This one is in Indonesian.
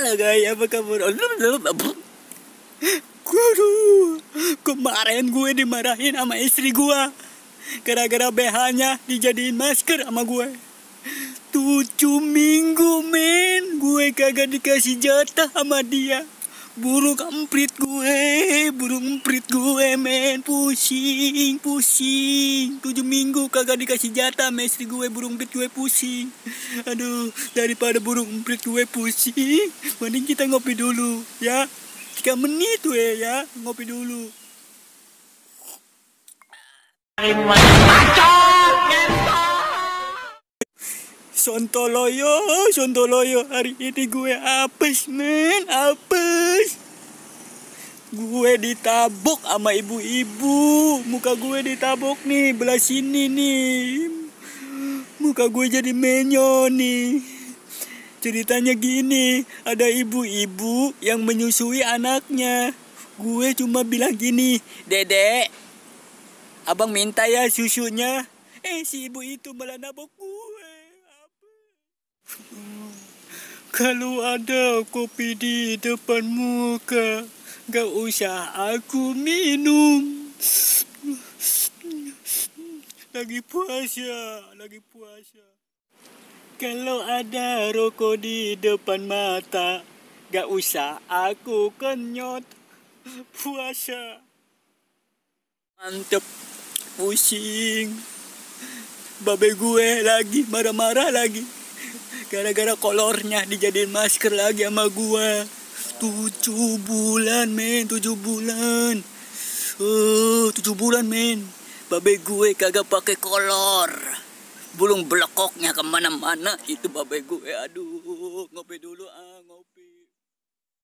Halo guys, apa kabar? Waduh, kemarin gue dimarahin sama istri gue gara-gara BH-nya dijadiin masker sama gue. 7 minggu men, gue kagak dikasih jatah sama dia. Burung emprit gue men, pusing. 7 minggu kagak dikasih jatah sama istri gue, burung emprit gue pusing. Aduh, daripada burung emprit gue pusing, mending kita ngopi dulu ya. 3 menit we ya, ngopi dulu. Sontoloyo, hari ini gue apes men, apes. Gue ditabok sama ibu-ibu, muka gue ditabok nih, belah sini nih. Muka gue jadi menyon nih. Ceritanya gini, ada ibu-ibu yang menyusui anaknya. Gue cuma bilang gini, "Dedek, abang minta ya susunya." Si ibu itu malah nabok gue. Kalau ada kopi di depan muka, gak usah aku minum. Lagi puasa. Kalau ada rokok di depan mata, gak usah aku kenyot. Puasa. Mantep. Pusing. Babe gue lagi marah-marah lagi. Gara-gara kolornya dijadiin masker lagi sama gue. 7 bulan men, 7 bulan. 7 bulan men. Babe gue kagak pakai kolor. Bulung belekoknya kemana-mana itu babe gue. Aduh, ngopi dulu ah.